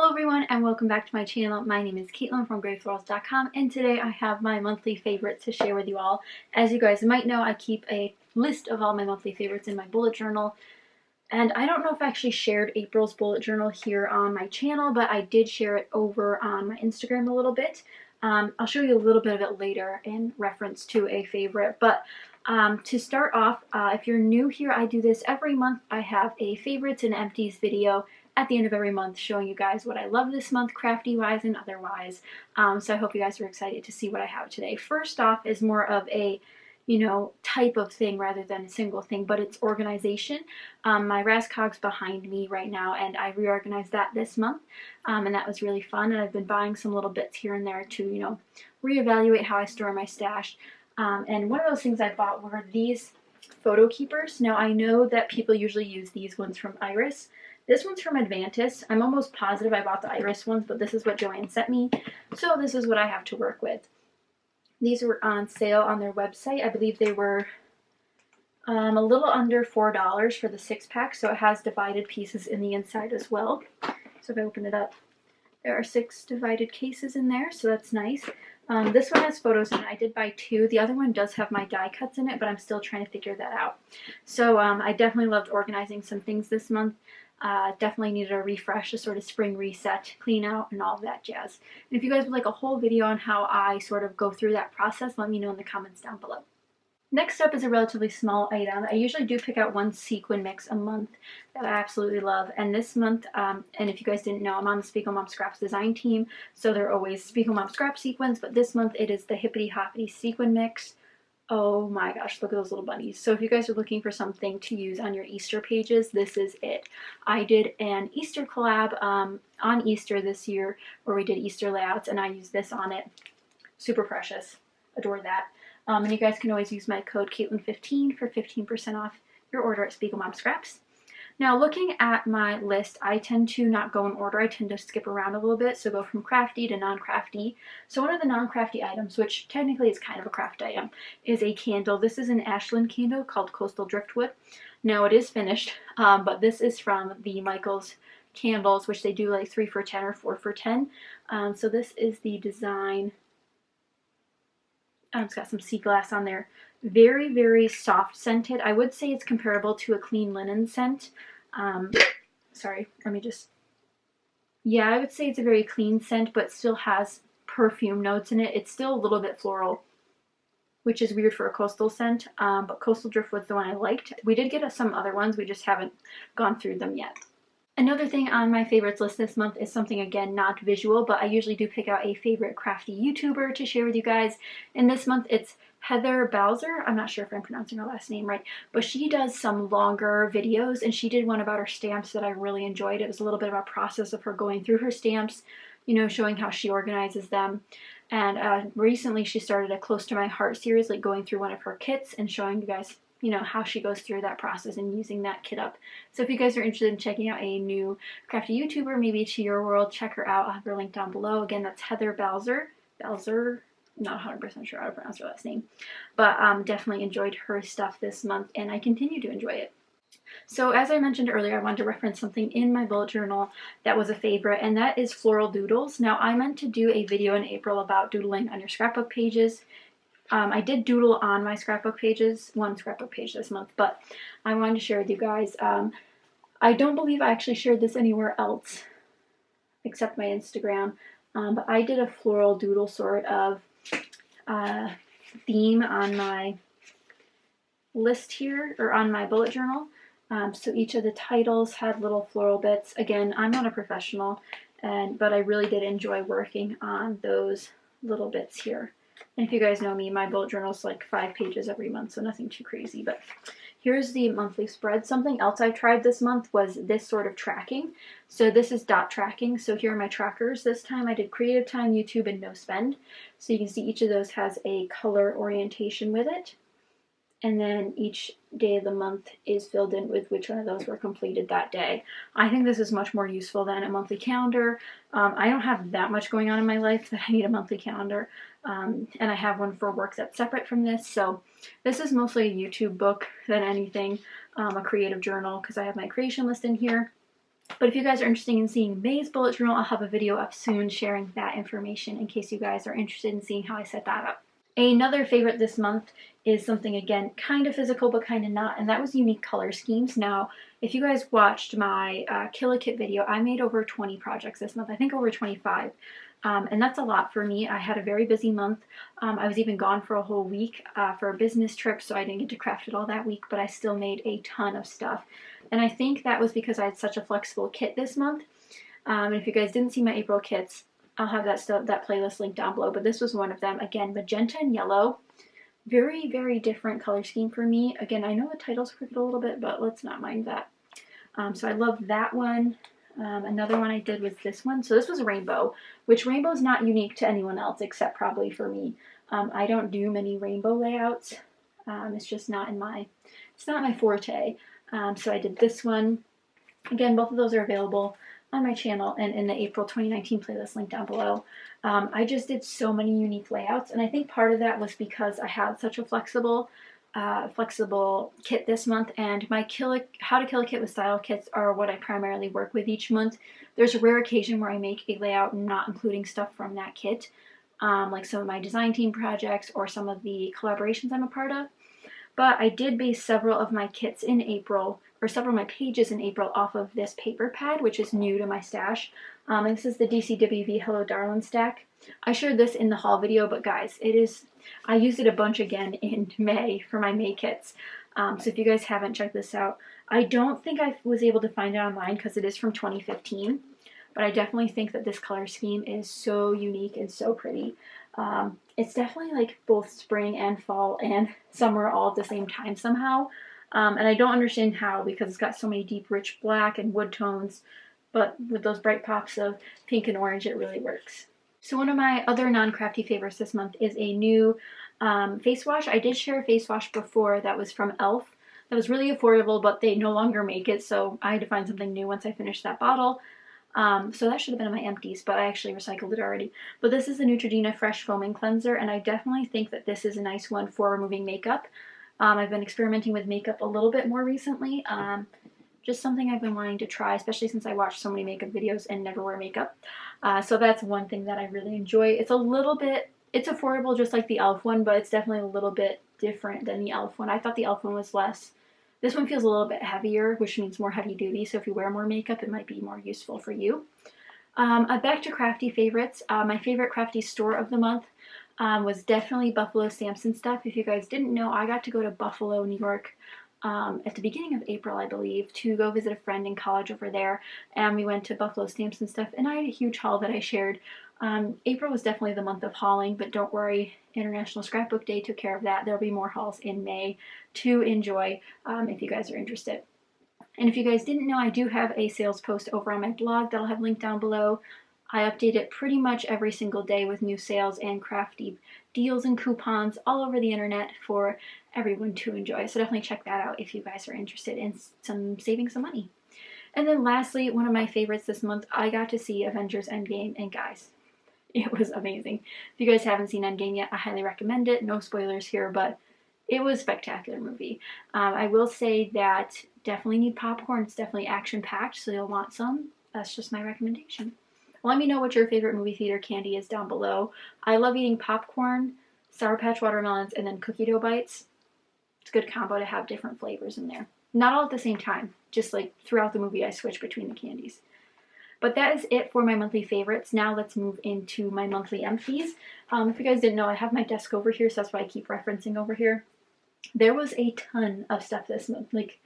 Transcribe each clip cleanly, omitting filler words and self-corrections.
Hello everyone and welcome back to my channel. My name is Caitlin from Florals.com and today I have my monthly favorites to share with you all. As you guys might know, I keep a list of all my monthly favorites in my bullet journal. And I don't know if I actually shared April's bullet journal here on my channel, but I did share it over on my Instagram a little bit. I'll show you a little bit of it later in reference to a favorite. But to start off, if you're new here, I do this every month. I have a favorites and empties video at the end of every month showing you guys what I love this month, crafty wise and otherwise. So I hope you guys are excited to see what I have today. First off is more of a type of thing rather than a single thing, but it's organization. My Raskog's behind me right now and I reorganized that this month, and that was really fun, and I've been buying some little bits here and there to reevaluate how I store my stash. And one of those things I bought were these photo keepers. Now I know that people usually use these ones from Iris. This one's from Advantis. I'm almost positive I bought the Iris ones, but this is what Joanne sent me, so this is what I have to work with. These were on sale on their website. I believe they were a little under $4 for the 6-pack, so it has divided pieces in the inside as well. So if I open it up, there are 6 divided cases in there, so that's nice. This one has photos in it. I did buy 2. The other one does have my die cuts in it, but I'm still trying to figure that out. So I definitely loved organizing some things this month. Definitely needed a refresh, a sort of spring reset, clean out, and all of that jazz. And if you guys would like a whole video on how I sort of go through that process, let me know in the comments down below. Next up is a relatively small item. I usually do pick out one sequin mix a month that I absolutely love. And this month, and if you guys didn't know, I'm on the Spiegel Mom Scraps design team, so they're always Spiegel Mom Scrap sequins, but this month it is the Hippity Hoppity sequin mix. Oh my gosh, look at those little bunnies. So if you guys are looking for something to use on your Easter pages, this is it. I did an Easter collab on Easter this year where we did Easter layouts, and I used this on it. Super precious. Adore that. And you guys can always use my code Caitlin15 for 15% off your order at Spiegel Mom Scraps. Now, looking at my list, I tend to not go in order. I tend to skip around a little bit, so go from crafty to non-crafty. So one of the non-crafty items, which technically is kind of a craft item, is a candle. This is an Ashland candle called Coastal Driftwood. Now, it is finished, but this is from the Michaels candles, which they do like 3 for $10 or 4 for $10. So this is the design. It's got some sea glass on there. Very, very soft scented. I would say it's comparable to a clean linen scent. Sorry, let me just... Yeah, I would say it's a very clean scent, but still has perfume notes in it. It's still a little bit floral, which is weird for a coastal scent, but Coastal Driftwood's the one I liked. We did get some other ones, we just haven't gone through them yet. Another thing on my favorites list this month is something, again, not visual, but I usually do pick out a favorite crafty YouTuber to share with you guys. And this month it's Heather Bowser. I'm not sure if I'm pronouncing her last name right, but she does some longer videos, and she did one about her stamps that I really enjoyed. It was a little bit of a process of her going through her stamps, showing how she organizes them. And recently she started a Close to My Heart series, like going through one of her kits and showing you guys how she goes through that process and using that kit up. So if you guys are interested in checking out a new crafty YouTuber, maybe to your world, check her out. I'll have her link down below. Again, that's Heather Bowser. Bowser, not 100% sure how to pronounce her last name. But definitely enjoyed her stuff this month, and I continue to enjoy it. So as I mentioned earlier, I wanted to reference something in my bullet journal that was a favorite, and that is floral doodles. Now, I meant to do a video in April about doodling on your scrapbook pages. I did doodle on my scrapbook pages, one scrapbook page this month, but I wanted to share with you guys. I don't believe I actually shared this anywhere else except my Instagram, but I did a floral doodle sort of theme on my list here, or on my bullet journal. So each of the titles had little floral bits. Again, I'm not a professional, but I really did enjoy working on those little bits here. And if you guys know me, my bullet journal is like 5 pages every month, so nothing too crazy. But here's the monthly spread. Something else I tried this month was this sort of tracking. So this is dot tracking. So here are my trackers. This time I did Creative Time, YouTube, and No Spend. So you can see each of those has a color orientation with it. And then each day of the month is filled in with which one of those were completed that day. I think this is much more useful than a monthly calendar. I don't have that much going on in my life that I need a monthly calendar. And I have one for work that's separate from this. So this is mostly a YouTube book than anything, a creative journal, because I have my creation list in here. But if you guys are interested in seeing May's bullet journal, I'll have a video up soon sharing that information in case you guys are interested in seeing how I set that up. Another favorite this month is something, again, kind of physical but kind of not, and that was unique color schemes. Now, if you guys watched my Kill a Kit video, I made over 20 projects this month, I think over 25. And that's a lot for me. I had a very busy month. I was even gone for a whole week for a business trip, so I didn't get to craft it all that week, but I still made a ton of stuff. And I think that was because I had such a flexible kit this month. And if you guys didn't see my April kits, I'll have that playlist linked down below, but this was one of them. Again, magenta and yellow. Very, very different color scheme for me. Again, I know the title's crooked a little bit, but let's not mind that. So I love that one. Another one I did was this one. So this was a rainbow, which rainbow is not unique to anyone else except probably for me. I don't do many rainbow layouts. It's just not it's not my forte. So I did this one. Again, both of those are available on my channel and in the April 2019 playlist link down below. I just did so many unique layouts, and I think part of that was because I had such a flexible kit this month, and my How to Kill a Kit with Style kits are what I primarily work with each month. There's a rare occasion where I make a layout not including stuff from that kit, like some of my design team projects or some of the collaborations I'm a part of. But I did base several of my kits in April, or several of my pages in April, off of this paper pad, which is new to my stash. And this is the DCWV Hello Darlin stack. I shared this in the haul video, but guys, I used it a bunch again in May for my May kits. So if you guys haven't checked this out, I don't think I was able to find it online because it is from 2015. But I definitely think that this color scheme is so unique and so pretty. It's definitely like both spring and fall and summer all at the same time somehow. And I don't understand how, because it's got so many deep, rich black and wood tones, but with those bright pops of pink and orange, it really works. So one of my other non-crafty favorites this month is a new face wash. I did share a face wash before that was from e.l.f. That was really affordable, but they no longer make it, so I had to find something new once I finished that bottle. So that should have been in my empties, but I actually recycled it already. But this is the Neutrogena Fresh Foaming Cleanser, and I definitely think that this is a nice one for removing makeup. I've been experimenting with makeup a little bit more recently. Just something I've been wanting to try, especially since I watch so many makeup videos and never wear makeup. So that's one thing that I really enjoy. It's affordable just like the e.l.f. one, but it's definitely a little bit different than the e.l.f. one. I thought the e.l.f. one was less. This one feels a little bit heavier, which means more heavy duty, so if you wear more makeup, it might be more useful for you. Back to Crafty Favorites. My favorite crafty store of the month was definitely Buffalo Samson stuff. If you guys didn't know, I got to go to Buffalo, New York at the beginning of April, I believe, to go visit a friend in college over there, and we went to Buffalo Samson stuff, and I had a huge haul that I shared. April was definitely the month of hauling, but don't worry, International Scrapbook Day took care of that. There'll be more hauls in May to enjoy if you guys are interested. And if you guys didn't know, I do have a sales post over on my blog that I'll have linked down below. I update it pretty much every single day with new sales and crafty deals and coupons all over the internet for everyone to enjoy. So definitely check that out if you guys are interested in saving some money. And then lastly, one of my favorites this month, I got to see Avengers Endgame, and guys, it was amazing. If you guys haven't seen Endgame yet, I highly recommend it. No spoilers here, but it was a spectacular movie. I will say that definitely need popcorn. It's definitely action-packed, so you'll want some. That's just my recommendation. Let me know what your favorite movie theater candy is down below. I love eating popcorn, Sour Patch watermelons, and then cookie dough bites. It's a good combo to have different flavors in there. Not all at the same time, just like throughout the movie I switch between the candies. But that is it for my monthly favorites. Now let's move into my monthly empties. If you guys didn't know, I have my desk over here, so that's why I keep referencing over here. There was a ton of stuff this month, like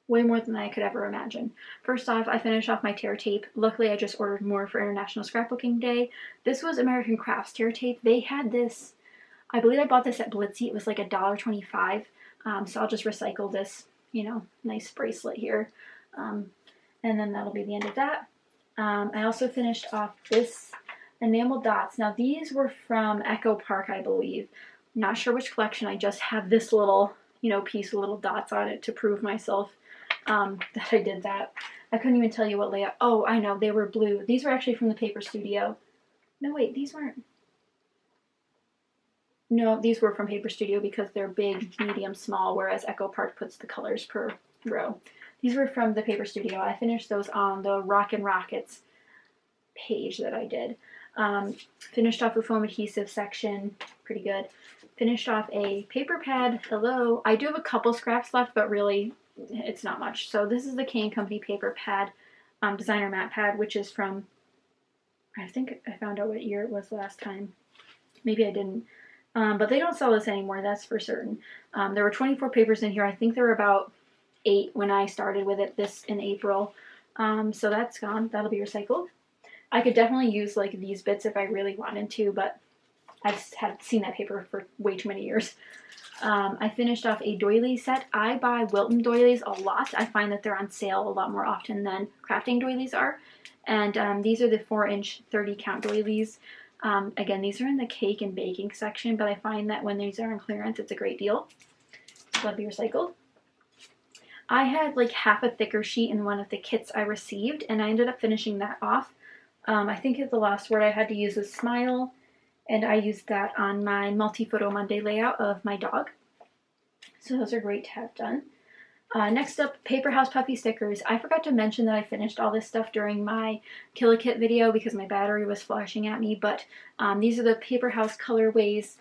way more than I could ever imagine. First off, I finished off my tear tape. Luckily, I just ordered more for International Scrapbooking Day. This was American Crafts tear tape. They had this, I believe I bought this at Blitzy. It was like $1.25. So I'll just recycle this, nice bracelet here. And then that'll be the end of that. I also finished off this enamel dots. Now these were from Echo Park, I believe. Not sure which collection. I just have this little, piece with little dots on it to prove myself that I did that. I couldn't even tell you what layout. Oh, I know, they were blue. These were actually from the Paper Studio. No, wait, these weren't. No, these were from Paper Studio because they're big, medium, small, whereas Echo Park puts the colors per row. These were from the Paper Studio. I finished those on the Rockin' Rockets page that I did. Finished off the foam adhesive section, pretty good. Finished off a paper pad. Hello. I do have a couple scraps left, but really it's not much. So this is the K & Company paper pad, designer matte pad, which is from, I think I found out what year it was last time. Maybe I didn't. But they don't sell this anymore, that's for certain. There were 24 papers in here. I think there were about 8 when I started with it this in April. So that's gone. That'll be recycled. I could definitely use like these bits if I really wanted to, but I just had seen that paper for way too many years. I finished off a doily set. I buy Wilton doilies a lot. I find that they're on sale a lot more often than crafting doilies are. And these are the 4-inch 30 count doilies. Again, these are in the cake and baking section, but I find that when these are on clearance, it's a great deal. That'll be recycled. I had like half a thicker sheet in one of the kits I received, and I ended up finishing that off. I think the last word I had to use was smile, and I used that on my multi-photo Monday layout of my dog. So those are great to have done. Next up, Paper House Puffy stickers. I forgot to mention that I finished all this stuff during my Kill-A-Kit video because my battery was flashing at me, but these are the Paper House colorways.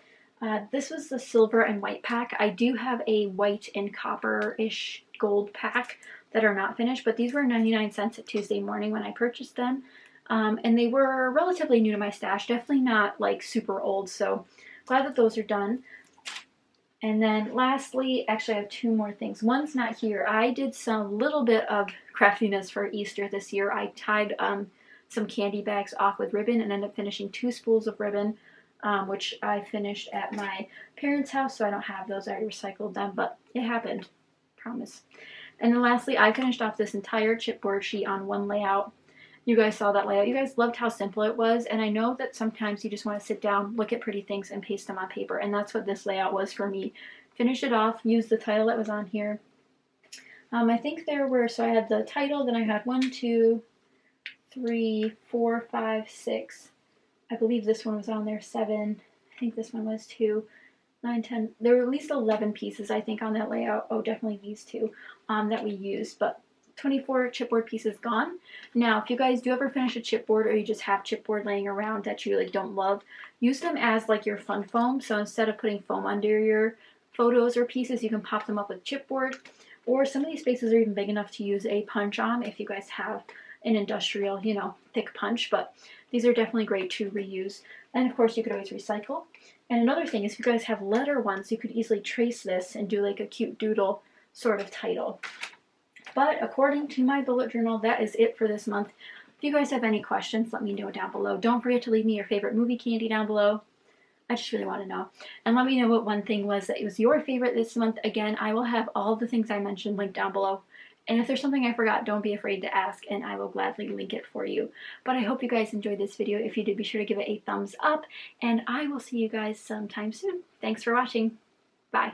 This was the silver and white pack. I do have a white and copper-ish gold pack that are not finished, but these were 99 cents at Tuesday morning when I purchased them. And they were relatively new to my stash, definitely not like super old, so glad that those are done. And then lastly, actually I have 2 more things. One's not here. I did some little bit of craftiness for Easter this year. I tied some candy bags off with ribbon and ended up finishing 2 spools of ribbon, which I finished at my parents' house, so I don't have those. I recycled them, but it happened. Promise. And then lastly, I finished off this entire chipboard sheet on one layout. You guys saw that layout. You guys loved how simple it was, and I know that sometimes you just want to sit down, look at pretty things, and paste them on paper, and that's what this layout was for me. Finish it off, use the title that was on here. I think there were, so I had the title, then I had 1, 2, 3, 4, 5, 6. I believe this one was on there, 7. I think this one was 2, 9, 10. There were at least 11 pieces, I think, on that layout. Oh, definitely these 2 that we used, but 24 chipboard pieces gone. Now, if you guys do ever finish a chipboard, or you just have chipboard laying around that you like don't love, use them as like your fun foam. So instead of putting foam under your photos or pieces, you can pop them up with chipboard. Or some of these spaces are even big enough to use a punch on if you guys have an industrial, you know, thick punch. But these are definitely great to reuse. And of course, you could always recycle. And another thing is, if you guys have letter ones, you could easily trace this and do like a cute doodle sort of title. But according to my bullet journal, that is it for this month. If you guys have any questions, let me know down below. Don't forget to leave me your favorite movie candy down below. I just really want to know. And let me know what one thing was that was your favorite this month. Again, I will have all the things I mentioned linked down below. And if there's something I forgot, don't be afraid to ask, and I will gladly link it for you. But I hope you guys enjoyed this video. If you did, be sure to give it a thumbs up, and I will see you guys sometime soon. Thanks for watching. Bye.